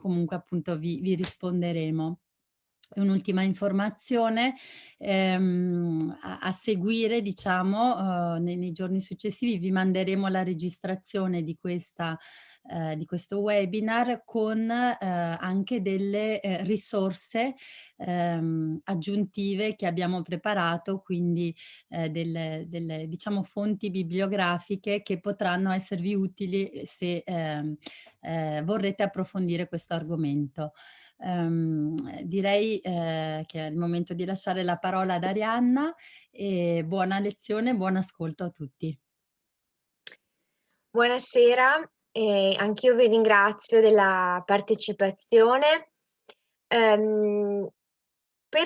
comunque appunto vi risponderemo. E un'ultima informazione, a seguire diciamo, nei giorni successivi vi manderemo la registrazione di questo webinar con, anche delle, risorse, aggiuntive che abbiamo preparato, quindi, delle diciamo fonti bibliografiche che potranno esservi utili se, vorrete approfondire questo argomento. Direi, che è il momento di lasciare la parola ad Arianna e buona lezione, buon ascolto a tutti. Buonasera, anch'io vi ringrazio della partecipazione. Per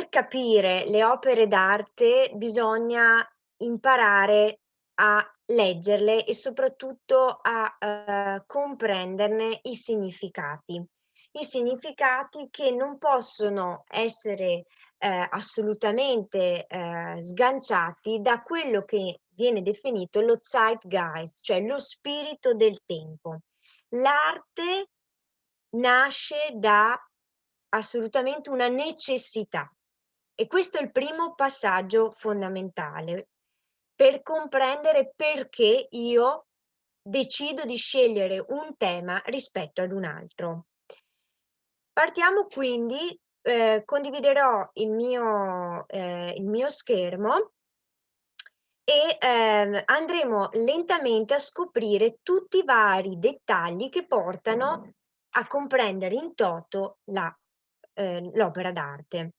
capire le opere d'arte bisogna imparare a leggerle e soprattutto a, comprenderne i significati. I significati che non possono essere, assolutamente, sganciati da quello che viene definito lo Zeitgeist, cioè lo spirito del tempo. L'arte nasce da assolutamente una necessità e questo è il primo passaggio fondamentale per comprendere perché io decido di scegliere un tema rispetto ad un altro. Partiamo quindi, condividerò il mio schermo e, andremo lentamente a scoprire tutti i vari dettagli che portano a comprendere in toto l'opera d'arte.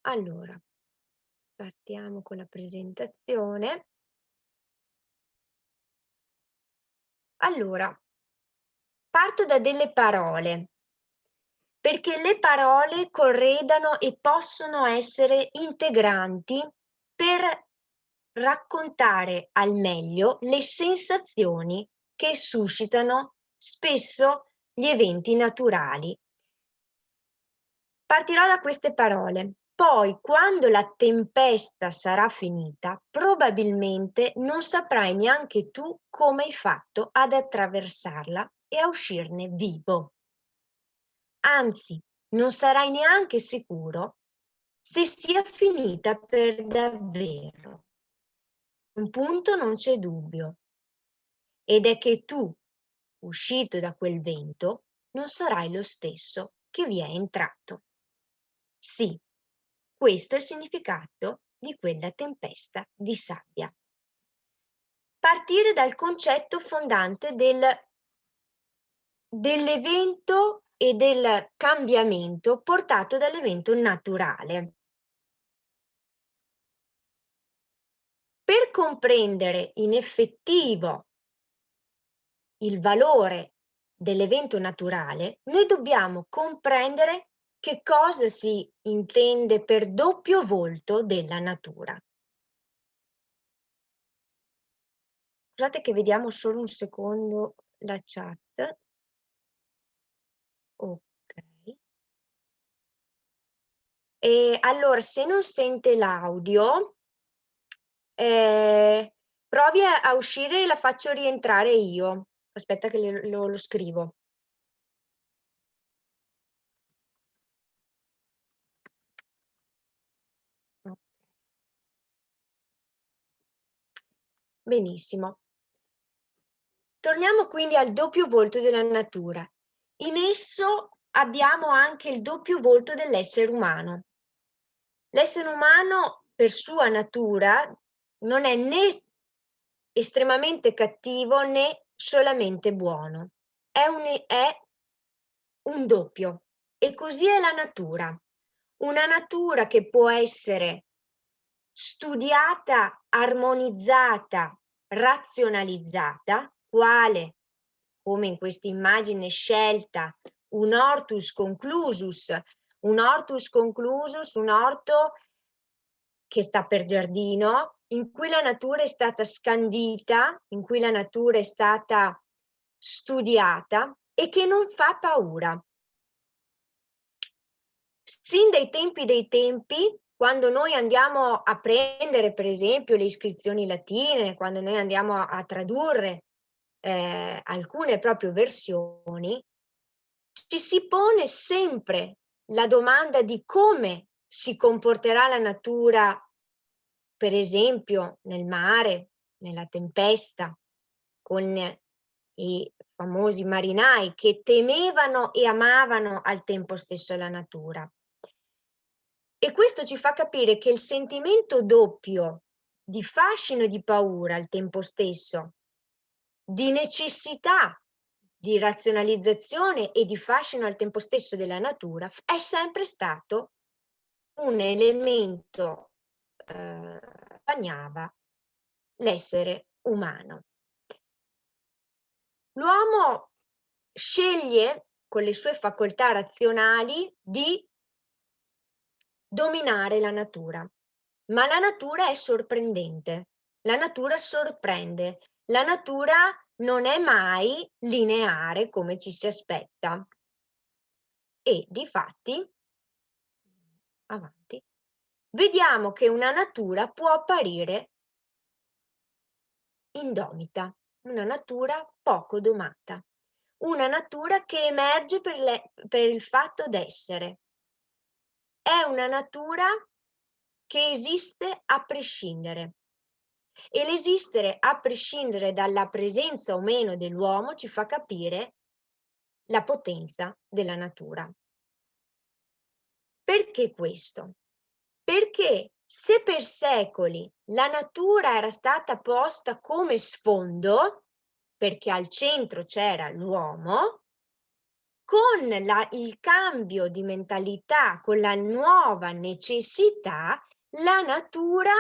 Allora, partiamo con la presentazione. Allora, parto da delle parole, perché le parole corredano e possono essere integranti per raccontare al meglio le sensazioni che suscitano spesso gli eventi naturali. Partirò da queste parole. Poi, quando la tempesta sarà finita, probabilmente non saprai neanche tu come hai fatto ad attraversarla e a uscirne vivo. Anzi, non sarai neanche sicuro se sia finita per davvero. Un punto non c'è dubbio, ed è che tu, uscito da quel vento, non sarai lo stesso che vi è entrato. Sì, questo è il significato di quella tempesta di sabbia. Partire dal concetto fondante dell'evento e del cambiamento portato dall'evento naturale. Per comprendere in effettivo il valore dell'evento naturale, noi dobbiamo comprendere che cosa si intende per doppio volto della natura. Scusate che vediamo solo un secondo la chat. Ok. E allora, se non sente l'audio, provi a uscire e la faccio rientrare io. Aspetta che lo scrivo. Benissimo. Torniamo quindi al doppio volto della natura. In esso abbiamo anche il doppio volto dell'essere umano. L'essere umano, per sua natura, non è né estremamente cattivo né solamente buono. È un doppio. E così è la natura. Una natura che può essere studiata, armonizzata, razionalizzata, quale, come in questa immagine scelta, un hortus conclusus, un orto che sta per giardino, in cui la natura è stata scandita, in cui la natura è stata studiata e che non fa paura. Sin dai tempi dei tempi, quando noi andiamo a prendere per esempio le iscrizioni latine, quando noi andiamo a tradurre alcune proprio versioni, ci si pone sempre la domanda di come si comporterà la natura, per esempio nel mare, nella tempesta, con i famosi marinai che temevano e amavano al tempo stesso la natura. E questo ci fa capire che il sentimento doppio di fascino e di paura al tempo stesso, di necessità, di razionalizzazione e di fascino al tempo stesso della natura, è sempre stato un elemento accompagnava l'essere umano. L'uomo sceglie con le sue facoltà razionali di dominare la natura, ma la natura è sorprendente, la natura sorprende, la natura non è mai lineare come ci si aspetta. E difatti, avanti, vediamo che una natura può apparire indomita, una natura poco domata, una natura che emerge per il fatto d'essere. È una natura che esiste a prescindere. E l'esistere a prescindere dalla presenza o meno dell'uomo ci fa capire la potenza della natura. Perché questo? Perché se per secoli la natura era stata posta come sfondo, perché al centro c'era l'uomo, con il cambio di mentalità, con la nuova necessità, la natura,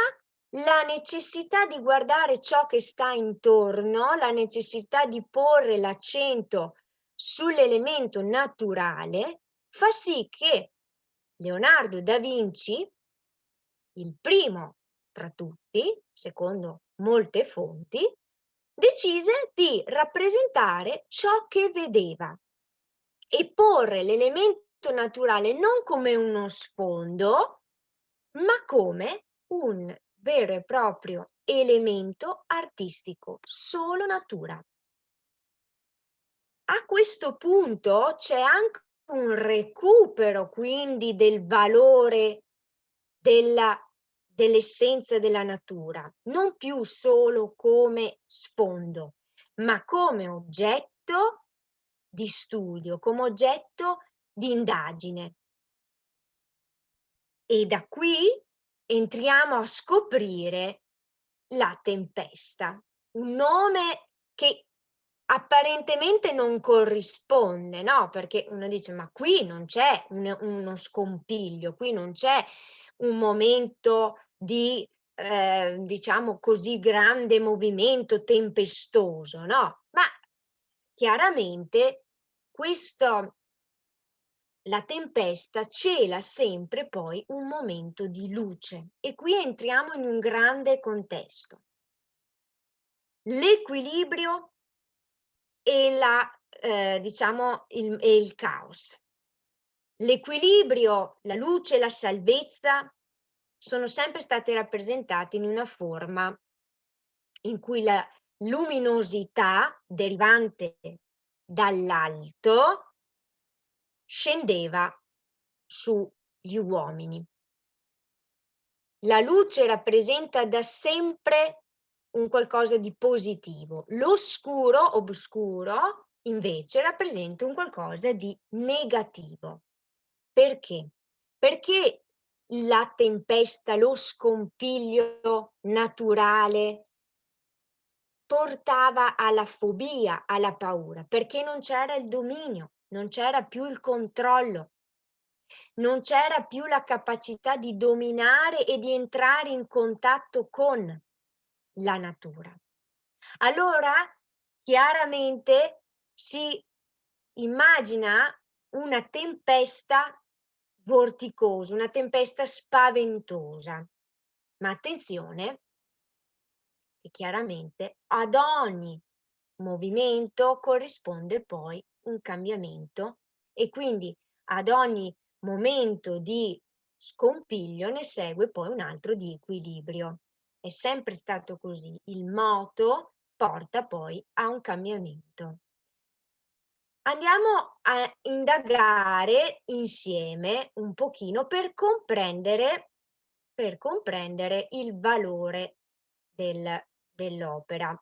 la necessità di guardare ciò che sta intorno, la necessità di porre l'accento sull'elemento naturale, fa sì che Leonardo da Vinci, il primo tra tutti, secondo molte fonti, decise di rappresentare ciò che vedeva e porre l'elemento naturale non come uno sfondo, ma come un vero e proprio elemento artistico, solo natura. A questo punto c'è anche un recupero quindi del valore dell'essenza della natura, non più solo come sfondo, ma come oggetto di studio, come oggetto di indagine. E da qui entriamo a scoprire la tempesta, un nome che apparentemente non corrisponde, no? Perché uno dice: ma qui non c'è uno scompiglio, qui non c'è un momento di, diciamo così, grande movimento tempestoso, no? Ma chiaramente questo la tempesta cela sempre poi un momento di luce e qui entriamo in un grande contesto. L'equilibrio e diciamo il caos. L'equilibrio, la luce e la salvezza sono sempre state rappresentate in una forma in cui la luminosità derivante dall'alto scendeva sugli uomini. La luce rappresenta da sempre un qualcosa di positivo, l'oscuro, obscuro, invece rappresenta un qualcosa di negativo. Perché? Perché la tempesta, lo scompiglio naturale portava alla fobia, alla paura, perché non c'era il dominio, non c'era più il controllo, non c'era più la capacità di dominare e di entrare in contatto con la natura. Allora, chiaramente si immagina una tempesta vorticosa, una tempesta spaventosa. Ma attenzione, che chiaramente ad ogni movimento corrisponde poi un cambiamento e quindi ad ogni momento di scompiglio ne segue poi un altro di equilibrio. È sempre stato così. Il moto porta poi a un cambiamento. Andiamo a indagare insieme un pochino per comprendere il valore dell'opera.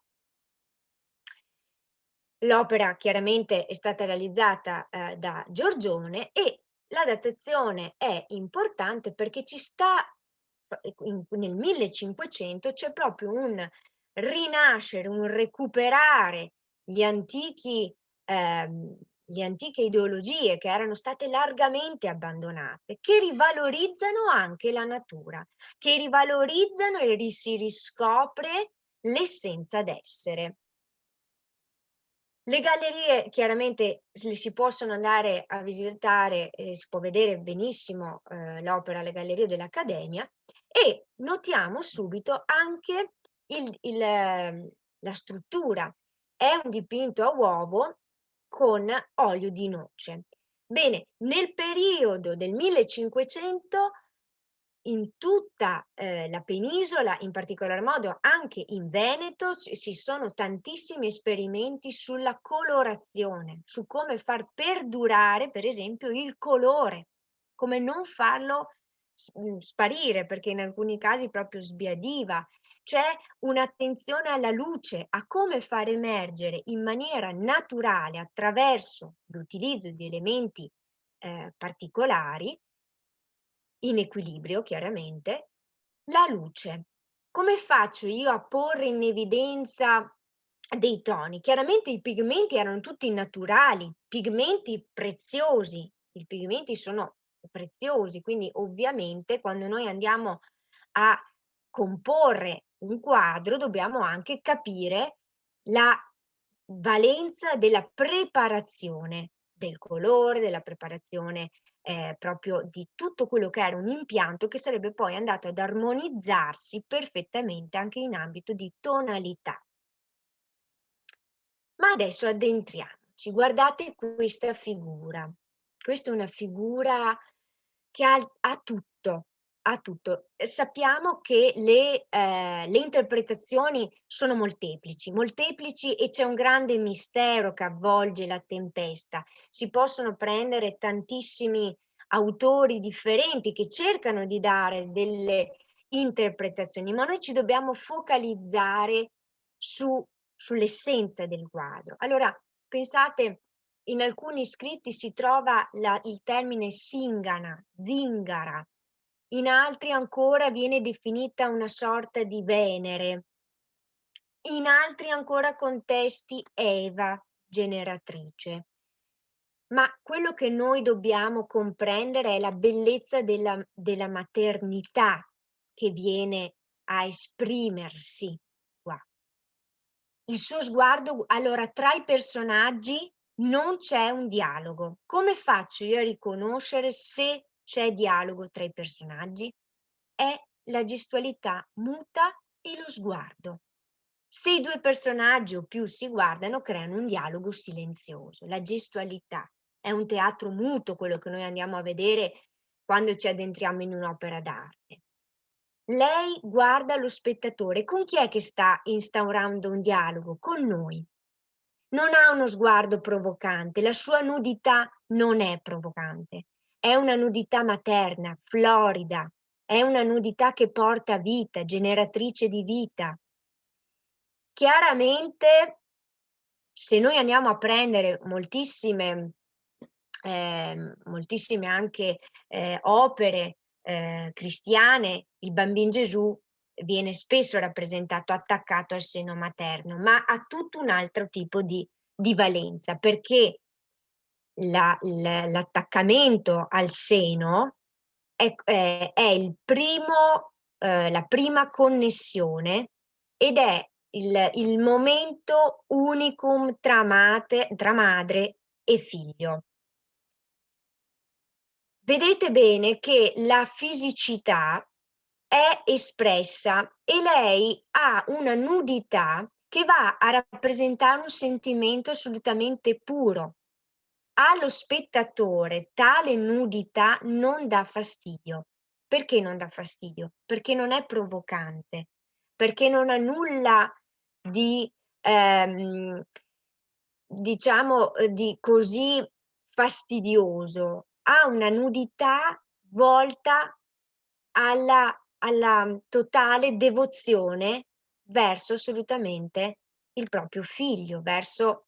L'opera chiaramente è stata realizzata, da Giorgione, e la datazione è importante perché ci sta nel 1500 c'è proprio un rinascere, un recuperare gli antichi le antiche ideologie che erano state largamente abbandonate, che rivalorizzano anche la natura, che rivalorizzano e si riscopre l'essenza d'essere. Le gallerie chiaramente le si possono andare a visitare e si può vedere benissimo, l'opera alle Gallerie dell'Accademia, e notiamo subito anche la struttura. È un dipinto a uovo con olio di noce. Bene, nel periodo del 1500 in tutta, la penisola, in particolar modo anche in Veneto, ci sono tantissimi esperimenti sulla colorazione, su come far perdurare per esempio il colore, come non farlo sparire, perché in alcuni casi proprio sbiadiva. C'è un'attenzione alla luce, a come far emergere in maniera naturale, attraverso l'utilizzo di elementi, particolari, in equilibrio chiaramente, la luce. Come faccio io a porre in evidenza dei toni? Chiaramente i pigmenti erano tutti naturali, pigmenti preziosi. I pigmenti sono preziosi, quindi ovviamente quando noi andiamo a comporre un quadro dobbiamo anche capire la valenza della preparazione del colore, della preparazione proprio di tutto quello che era un impianto che sarebbe poi andato ad armonizzarsi perfettamente anche in ambito di tonalità. Ma adesso addentriamoci, guardate questa figura. Questa è una figura che ha tutto, ha tutto. Sappiamo che le interpretazioni sono molteplici, e c'è un grande mistero che avvolge La Tempesta. Si possono prendere tantissimi autori differenti che cercano di dare delle interpretazioni, ma noi ci dobbiamo focalizzare sull'essenza del quadro. Allora, pensate, in alcuni scritti si trova il termine zingara, in altri ancora viene definita una sorta di Venere, in altri ancora contesti Eva, generatrice. Ma quello che noi dobbiamo comprendere è la bellezza della maternità che viene a esprimersi qua. Il suo sguardo, allora, tra i personaggi non c'è un dialogo. Come faccio io a riconoscere se c'è dialogo tra i personaggi? È la gestualità muta e lo sguardo. Se i due personaggi o più si guardano, creano un dialogo silenzioso. La gestualità è un teatro muto, quello che noi andiamo a vedere quando ci addentriamo in un'opera d'arte. Lei guarda lo spettatore. Con chi è che sta instaurando un dialogo? Con noi. Non ha uno sguardo provocante, la sua nudità non è provocante, è una nudità materna, florida, è una nudità che porta vita, generatrice di vita. Chiaramente, se noi andiamo a prendere moltissime anche opere cristiane, il Bambin Gesù viene spesso rappresentato attaccato al seno materno, ma ha tutto un altro tipo di valenza, perché l'attaccamento al seno è la prima connessione, ed è il momento unicum tra madre e figlio. Vedete bene che la fisicità è espressa e lei ha una nudità che va a rappresentare un sentimento assolutamente puro. Allo spettatore tale nudità non dà fastidio. Perché non dà fastidio? Perché non è provocante, perché non ha nulla di ehm, diciamo, di così fastidioso, ha una nudità volta alla totale devozione verso assolutamente il proprio figlio, verso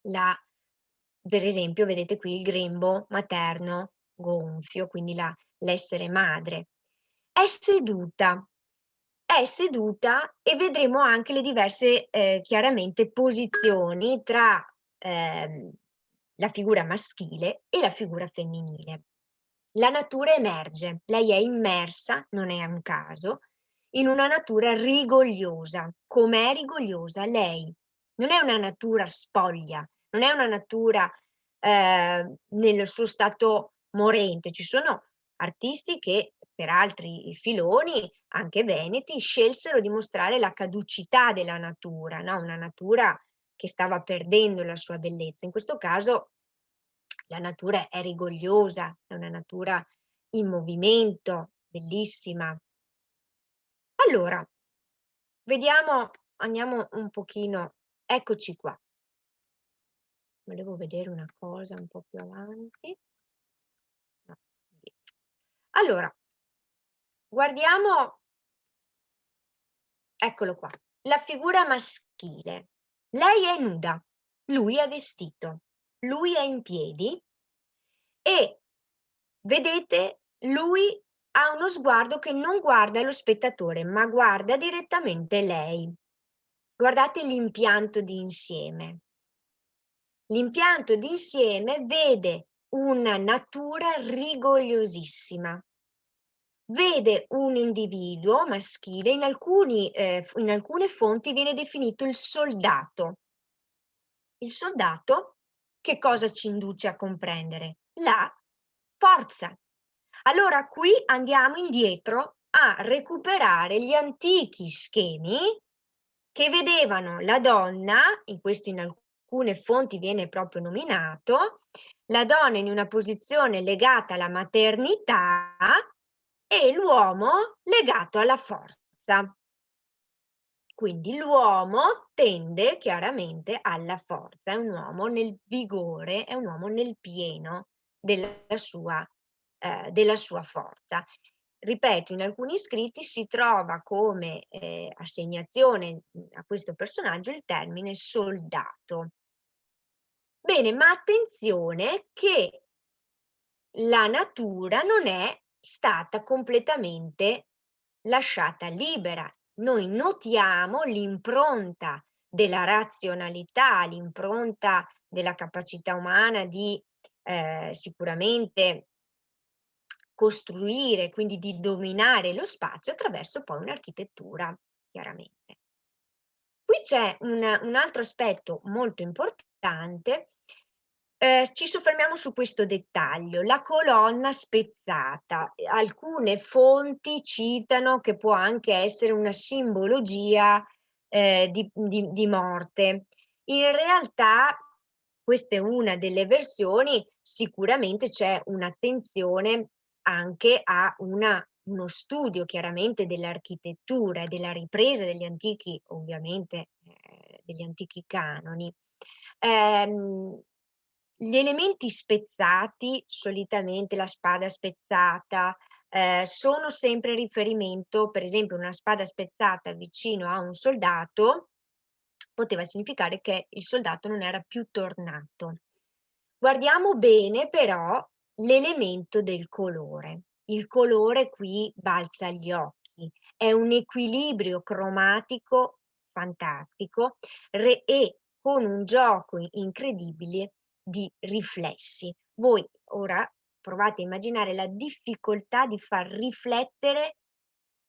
la per esempio vedete qui il grembo materno gonfio, quindi l'essere madre. È seduta, è seduta e vedremo anche le diverse, chiaramente posizioni tra, la figura maschile e la figura femminile. La natura emerge, lei è immersa, non è un caso, in una natura rigogliosa. Com'è rigogliosa lei? Non è una natura spoglia, non è una natura, nel suo stato morente. Ci sono artisti che per altri filoni, anche veneti, scelsero di mostrare la caducità della natura, no, una natura che stava perdendo la sua bellezza. In questo caso la natura è rigogliosa, è una natura in movimento, bellissima. Allora, vediamo, andiamo un pochino, eccoci qua. Volevo vedere una cosa un po' più avanti. No, indietro. Allora, guardiamo, eccolo qua, la figura maschile. Lei è nuda, lui è vestito, lui è in piedi e vedete, lui ha uno sguardo che non guarda lo spettatore, ma guarda direttamente lei. Guardate l'impianto di insieme. L'impianto d'insieme vede una natura rigogliosissima. Vede un individuo maschile, in alcune fonti viene definito il soldato. Il soldato che cosa ci induce a comprendere? La forza. Allora qui andiamo indietro a recuperare gli antichi schemi che vedevano la donna, in alcune fonti viene proprio nominato, la donna in una posizione legata alla maternità e l'uomo legato alla forza. Quindi l'uomo tende chiaramente alla forza, è un uomo nel vigore, è un uomo nel pieno della sua forza. Ripeto, in alcuni scritti si trova come assegnazione a questo personaggio il termine soldato. Bene, ma attenzione che la natura non è stata completamente lasciata libera. Noi notiamo l'impronta della razionalità, l'impronta della capacità umana di sicuramente costruire, quindi di dominare lo spazio attraverso poi un'architettura, chiaramente. Qui c'è un altro aspetto molto importante, ci soffermiamo su questo dettaglio, la colonna spezzata. Alcune fonti citano che può anche essere una simbologia, di morte. In realtà questa è una delle versioni, sicuramente c'è un'attenzione anche a uno studio chiaramente dell'architettura e della ripresa degli antichi ovviamente, degli antichi canoni. Ehm, Gli elementi spezzati, solitamente la spada spezzata, sono sempre riferimento, per esempio una spada spezzata vicino a un soldato poteva significare che il soldato non era più tornato. Guardiamo bene però l'elemento del colore. Il colore qui balza agli occhi, è un equilibrio cromatico fantastico e con un gioco incredibile di riflessi. Voi ora provate a immaginare la difficoltà di far riflettere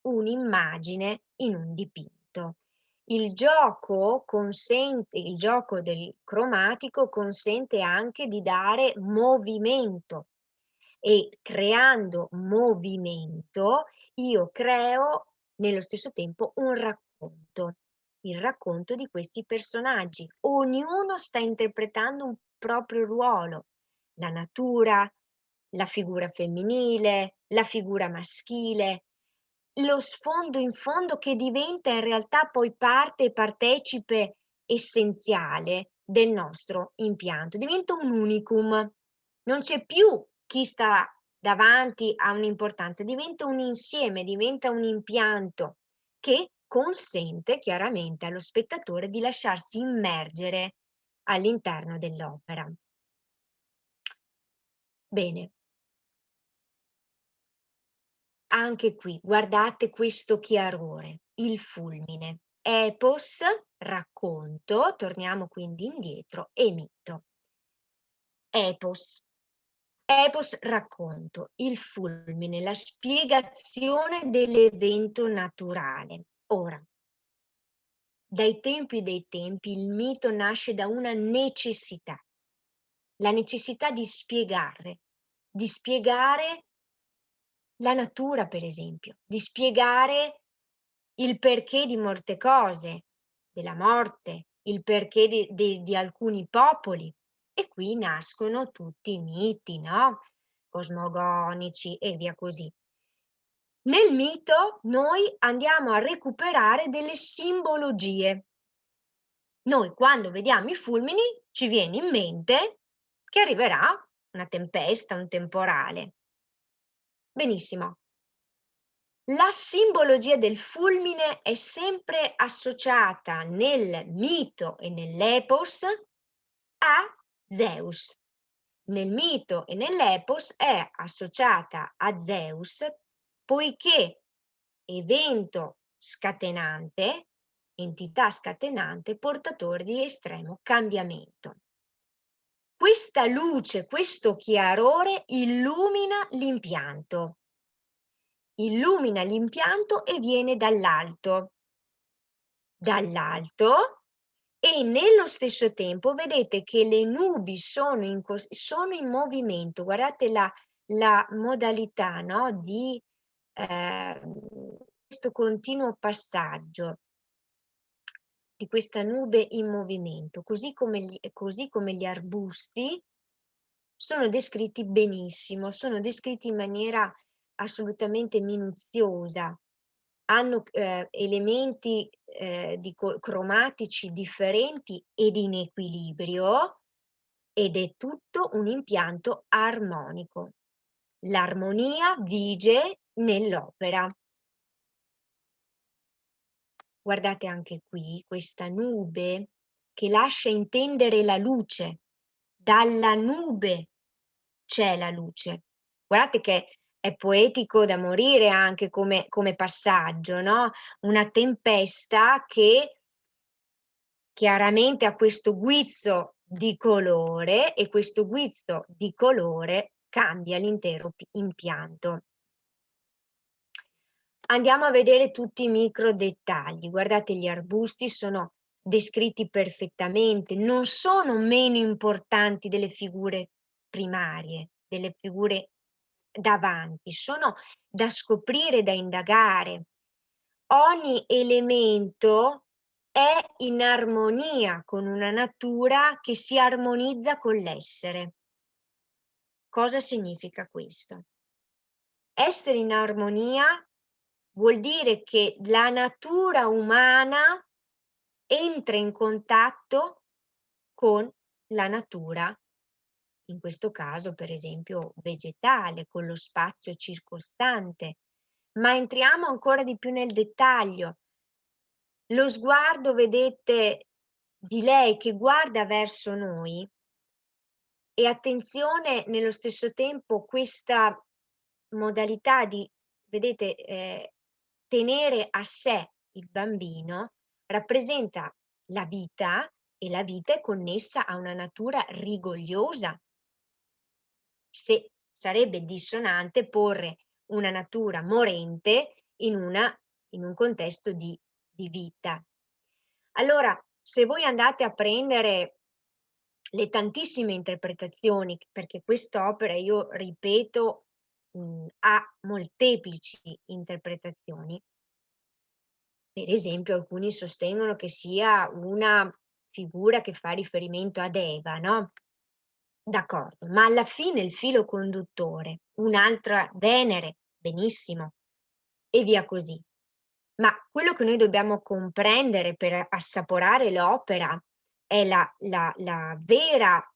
un'immagine in un dipinto. Il gioco del cromatico consente anche di dare movimento e creando movimento io creo nello stesso tempo un racconto, il racconto di questi personaggi. Ognuno sta interpretando un proprio ruolo, la natura, la figura femminile, la figura maschile. lo sfondo in fondo che diventa in realtà poi parte e partecipe essenziale del nostro impianto, diventa un unicum, non c'è più chi sta davanti a un'importanza, diventa un insieme, diventa un impianto che consente chiaramente allo spettatore di lasciarsi immergere all'interno dell'opera. Bene. Anche qui guardate questo chiarore, il fulmine. Epos, racconto, torniamo quindi indietro, e mito. Epos. Epos, racconto, il fulmine, la spiegazione dell'evento naturale. Ora, dai tempi dei tempi il mito nasce da una necessità, la necessità di spiegare la natura, per esempio, di spiegare il perché di molte cose, della morte, il perché di alcuni popoli. E qui nascono tutti i miti, no? Cosmogonici e via così. Nel mito noi andiamo a recuperare delle simbologie. Noi quando vediamo i fulmini ci viene in mente che arriverà una tempesta, un temporale. Benissimo. La simbologia del fulmine è sempre associata nel mito e nell'epos a Zeus. Nel mito e nell'epos è associata a Zeus poiché evento scatenante, entità scatenante, portatore di estremo cambiamento. Questa luce, questo chiarore illumina l'impianto e viene dall'alto. E nello stesso tempo vedete che le nubi sono in movimento. Guardate la modalità, no, di questo continuo passaggio di questa nube in movimento, così come gli arbusti sono descritti benissimo, sono descritti in maniera assolutamente minuziosa, hanno elementi cromatici differenti ed in equilibrio, ed è tutto un impianto armonico. L'armonia vige nell'opera. Guardate anche qui questa nube che lascia intendere la luce. Dalla nube c'è la luce. Guardate che è poetico da morire anche come passaggio, no? Una tempesta che chiaramente ha questo guizzo di colore e questo guizzo di colore cambia l'intero impianto. Andiamo a vedere tutti i micro dettagli. Guardate, gli arbusti sono descritti perfettamente, non sono meno importanti delle figure primarie, delle figure davanti, sono da scoprire, da indagare. Ogni elemento è in armonia con una natura che si armonizza con l'essere. Cosa significa questo? Essere in armonia vuol dire che la natura umana entra in contatto con la natura, in questo caso per esempio vegetale, con lo spazio circostante, ma entriamo ancora di più nel dettaglio. Lo sguardo, vedete, di lei che guarda verso noi, e attenzione nello stesso tempo questa modalità di, vedete, tenere a sé il bambino rappresenta la vita, e la vita è connessa a una natura rigogliosa. Se sarebbe dissonante porre una natura morente in un contesto di vita. Allora, se voi andate a prendere le tantissime interpretazioni, perché quest'opera, io ripeto, ha molteplici interpretazioni. Per esempio, alcuni sostengono che sia una figura che fa riferimento ad Eva, no? D'accordo, ma alla fine il filo conduttore, un'altra Venere, benissimo, e via così. Ma quello che noi dobbiamo comprendere per assaporare l'opera è la vera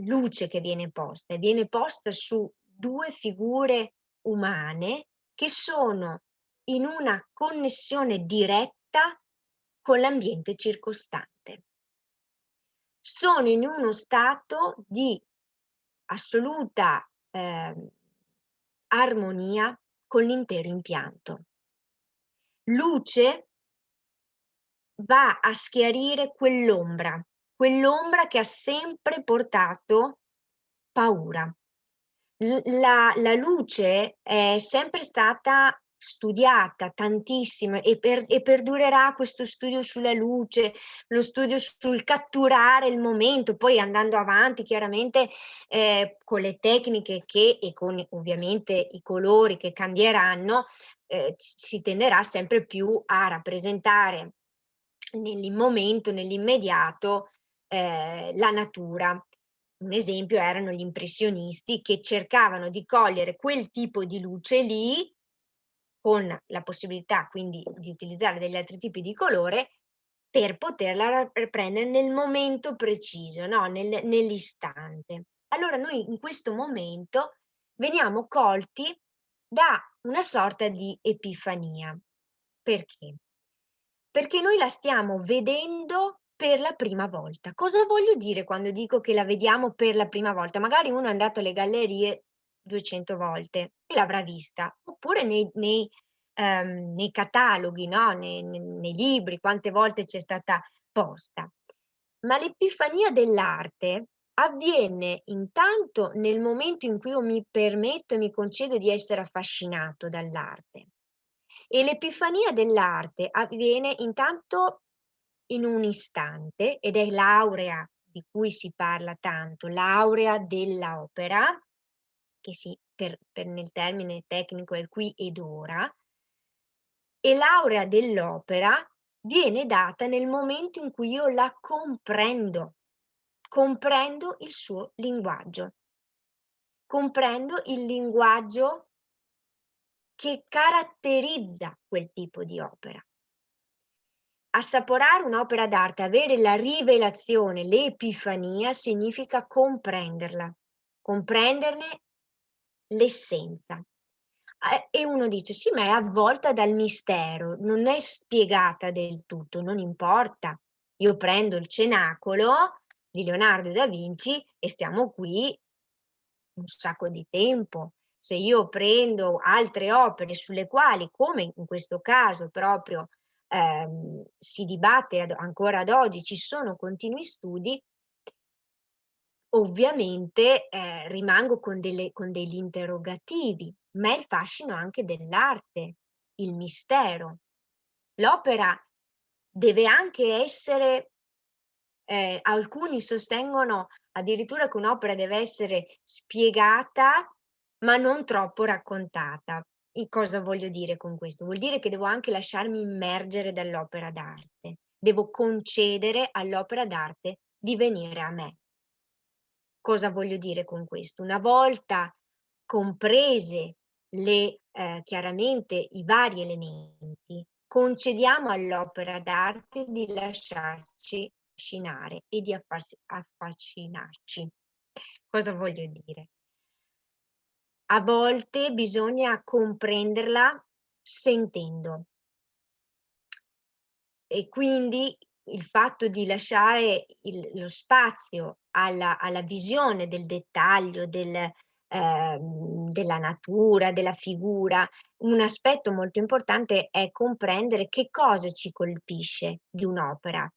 luce che viene posta, e viene posta su 2 figure umane che sono in una connessione diretta con l'ambiente circostante. Sono in uno stato di assoluta, armonia con l'intero impianto. Luce va a schiarire quell'ombra che ha sempre portato paura. La luce è sempre stata studiata tantissimo e perdurerà questo studio sulla luce, lo studio sul catturare il momento, poi andando avanti chiaramente con le tecniche e con ovviamente i colori che cambieranno, si tenderà sempre più a rappresentare nel momento, nell'immediato, la natura. Un esempio erano gli impressionisti che cercavano di cogliere quel tipo di luce lì, con la possibilità quindi di utilizzare degli altri tipi di colore, per poterla riprendere nel momento preciso, no, nell'istante. Allora noi in questo momento veniamo colti da una sorta di epifania. Perché? Perché noi la stiamo vedendo per la prima volta. Cosa voglio dire quando dico che la vediamo per la prima volta? Magari uno è andato alle gallerie 200 volte e l'avrà vista, oppure nei cataloghi, no, nei libri, quante volte c'è stata posta. Ma l'epifania dell'arte avviene intanto nel momento in cui io mi permetto e mi concedo di essere affascinato dall'arte. E l'epifania dell'arte avviene intanto in un istante, ed è l'aurea di cui si parla tanto, l'aurea della opera, che nel termine tecnico è il qui ed ora, e l'aurea dell'opera viene data nel momento in cui io la comprendo il suo linguaggio, comprendo il linguaggio che caratterizza quel tipo di opera. Assaporare un'opera d'arte, avere la rivelazione, l'epifania, significa comprenderla, comprenderne l'essenza. E uno dice: "Sì, ma è avvolta dal mistero, non è spiegata del tutto", non importa. Io prendo il Cenacolo di Leonardo da Vinci e stiamo qui un sacco di tempo. Se io prendo altre opere sulle quali, come in questo caso proprio, si dibatte ancora ad oggi, ci sono continui studi, ovviamente, rimango con degli interrogativi, ma è il fascino anche dell'arte, il mistero. L'opera deve anche essere alcuni sostengono addirittura che un'opera deve essere spiegata, ma non troppo raccontata. E cosa voglio dire con questo? Vuol dire che devo anche lasciarmi immergere dall'opera d'arte. Devo concedere all'opera d'arte di venire a me. Cosa voglio dire con questo? Una volta comprese chiaramente i vari elementi, concediamo all'opera d'arte di lasciarci affascinare e di affascinarci. Cosa voglio dire? A volte bisogna comprenderla sentendo. E quindi il fatto di lasciare lo spazio alla visione del dettaglio, della natura, della figura, un aspetto molto importante è comprendere che cosa ci colpisce di un'opera.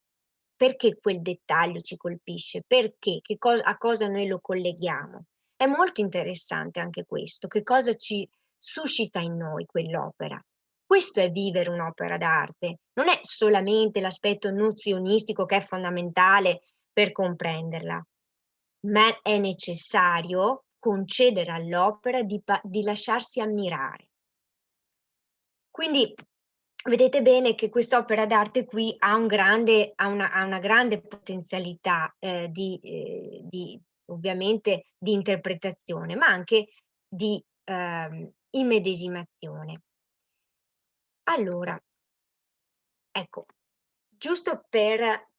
Perché quel dettaglio ci colpisce? Perché? A cosa noi lo colleghiamo? È molto interessante anche questo, che cosa ci suscita in noi quell'opera. Questo è vivere un'opera d'arte, non è solamente l'aspetto nozionistico che è fondamentale per comprenderla, ma è necessario concedere all'opera di lasciarsi ammirare. Quindi vedete bene che quest'opera d'arte qui ha una grande potenzialità, di ovviamente di interpretazione, ma anche di, immedesimazione. Allora, ecco, giusto per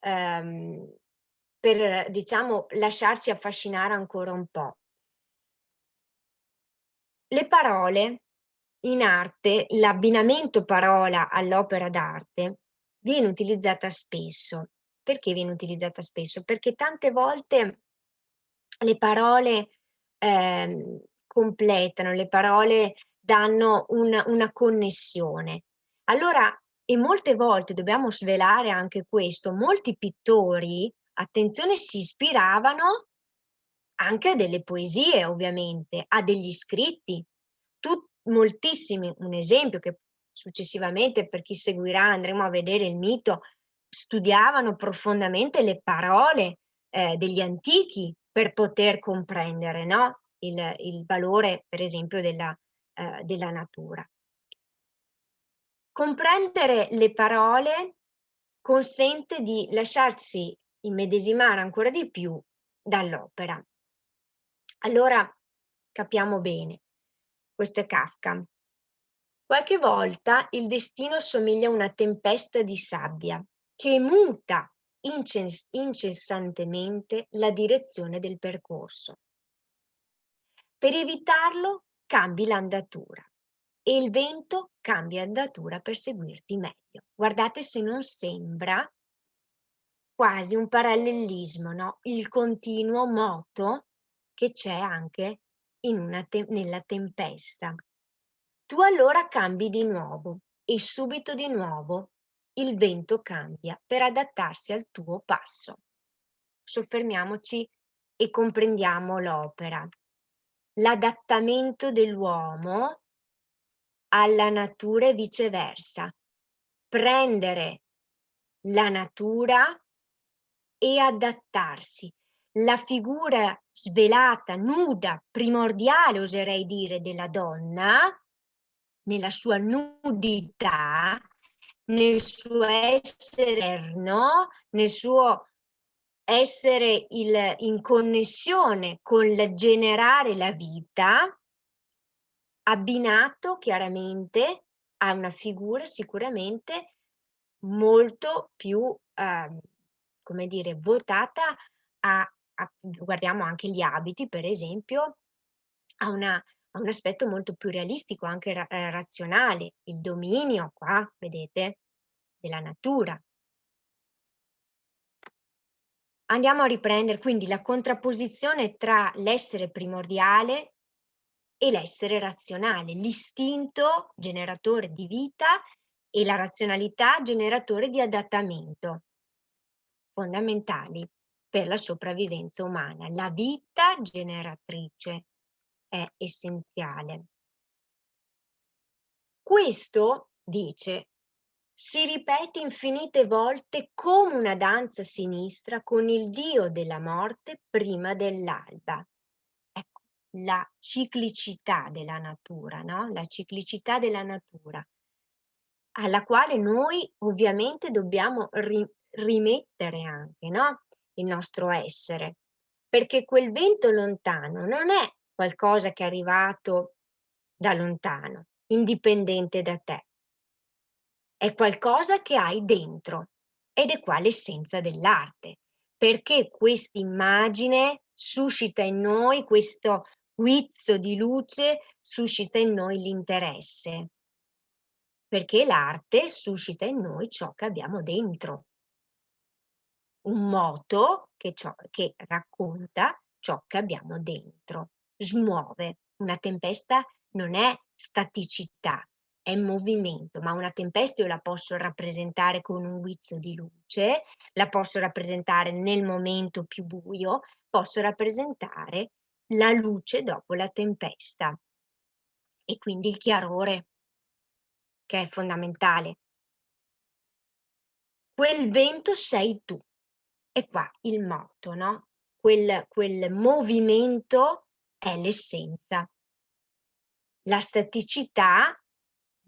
diciamo lasciarci affascinare ancora un po'. Le parole in arte, l'abbinamento parola all'opera d'arte viene utilizzata spesso. Perché viene utilizzata spesso? Perché tante volte le parole, completano, le parole danno una connessione. Allora e molte volte dobbiamo svelare anche questo, molti pittori, attenzione, si ispiravano anche a delle poesie ovviamente, a degli scritti. Moltissimi, un esempio che successivamente per chi seguirà andremo a vedere il mito, studiavano profondamente le parole, degli antichi per poter comprendere, no, il valore per esempio della natura. Comprendere le parole consente di lasciarsi immedesimare ancora di più dall'opera. Allora capiamo bene, questo è Kafka. Qualche volta il destino somiglia a una tempesta di sabbia che muta incessantemente la direzione del percorso. Per evitarlo cambi l'andatura e il vento cambia andatura per seguirti meglio. Guardate se non sembra quasi un parallelismo, no? Il continuo moto che c'è anche nella tempesta. Tu allora cambi di nuovo e subito di nuovo il vento cambia per adattarsi al tuo passo. Soffermiamoci e comprendiamo l'opera. L'adattamento dell'uomo alla natura e viceversa. Prendere la natura e adattarsi. La figura svelata, nuda, primordiale, oserei dire, della donna, nella sua nudità, nel suo essere eterno, nel suo essere in connessione con il generare la vita, abbinato chiaramente a una figura sicuramente molto più, come dire, votata guardiamo anche gli abiti per esempio, a un aspetto molto più realistico, anche razionale, il dominio qua, vedete, della natura. Andiamo a riprendere quindi la contrapposizione tra l'essere primordiale e l'essere razionale, l'istinto generatore di vita e la razionalità generatore di adattamento, fondamentali per la sopravvivenza umana. La vita generatrice è essenziale. Questo, dice, si ripete infinite volte come una danza sinistra con il dio della morte prima dell'alba. Ecco, la ciclicità della natura, no? La ciclicità della natura, alla quale noi ovviamente dobbiamo rimettere anche, no? Il nostro essere, perché quel vento lontano non è qualcosa che è arrivato da lontano, indipendente da te. È qualcosa che hai dentro ed è qua l'essenza dell'arte, perché quest'immagine suscita in noi, questo guizzo di luce suscita in noi l'interesse, perché l'arte suscita in noi ciò che abbiamo dentro. Un moto che racconta ciò che abbiamo dentro, smuove. Una tempesta non è staticità, è movimento, ma una tempesta io la posso rappresentare con un guizzo di luce, la posso rappresentare nel momento più buio, posso rappresentare la luce dopo la tempesta e quindi il chiarore, che è fondamentale. Quel vento sei tu. E qua il moto, no? Quel movimento è l'essenza. La staticità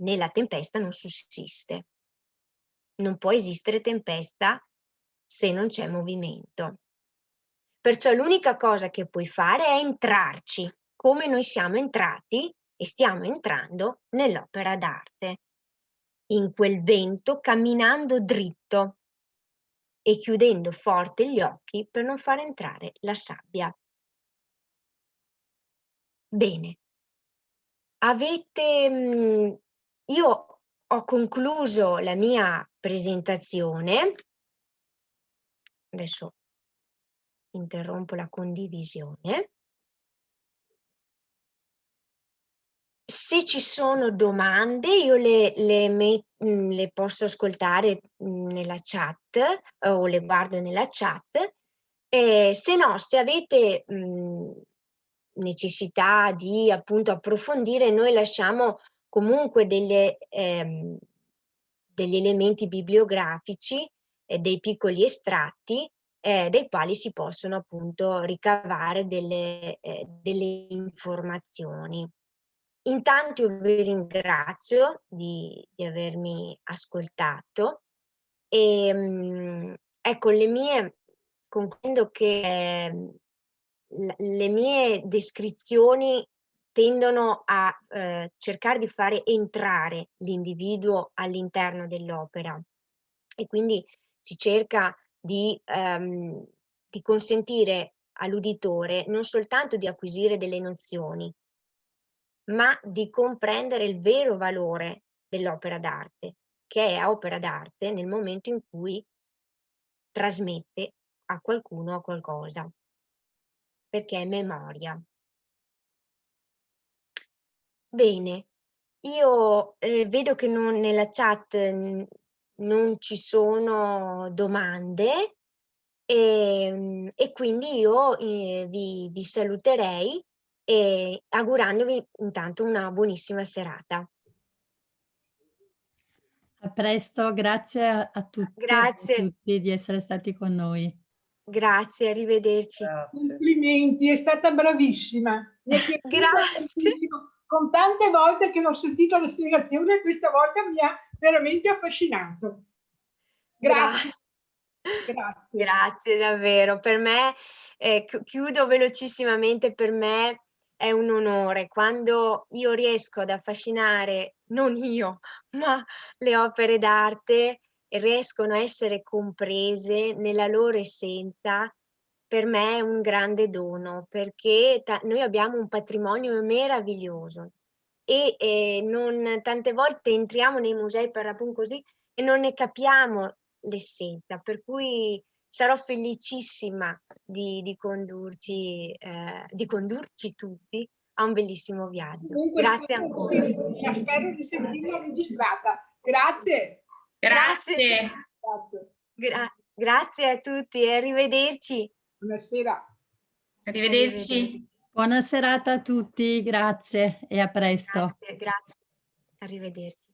nella tempesta non sussiste. Non può esistere tempesta se non c'è movimento. Perciò l'unica cosa che puoi fare è entrarci, come noi siamo entrati e stiamo entrando nell'opera d'arte. in quel vento camminando dritto e chiudendo forte gli occhi per non far entrare la sabbia. Bene, io ho concluso la mia presentazione. Adesso interrompo la condivisione. Se ci sono domande io le posso ascoltare nella chat o le guardo nella chat. Se no, se avete necessità di appunto approfondire, noi lasciamo comunque degli elementi bibliografici, dei piccoli estratti dai quali si possono appunto ricavare delle informazioni. Intanto io vi ringrazio di avermi ascoltato e ecco, concludendo che le mie descrizioni tendono a cercare di fare entrare l'individuo all'interno dell'opera e quindi si cerca di consentire all'uditore non soltanto di acquisire delle nozioni, ma di comprendere il vero valore dell'opera d'arte, che è opera d'arte nel momento in cui trasmette a qualcuno o qualcosa, perché è memoria. Bene, io vedo che nella chat non ci sono domande e quindi io vi saluterei augurandovi intanto una buonissima serata. A presto, grazie a tutte e a Grazie, tutti di essere stati con noi. grazie, arrivederci. Grazie. Complimenti, è stata bravissima. Mi è piaciuta Grazie. tantissimo. Con tante volte che non ho sentito la spiegazione, questa volta mi ha veramente affascinato. Grazie. Grazie. Grazie davvero. Per me, chiudo velocissimamente, per me è un onore quando io riesco ad affascinare, non io, ma le opere d'arte riescono a essere comprese nella loro essenza. Per me è un grande dono, perché noi abbiamo un patrimonio meraviglioso e tante volte entriamo nei musei per appunto così e non ne capiamo l'essenza, per cui sarò felicissima di condurci tutti a un bellissimo viaggio. Comunque Grazie ancora. spero di sentirla registrata. Grazie. Grazie. Grazie. Grazie a tutti e arrivederci. Buonasera. Arrivederci. Buona serata a tutti, grazie e a presto. Grazie. Arrivederci.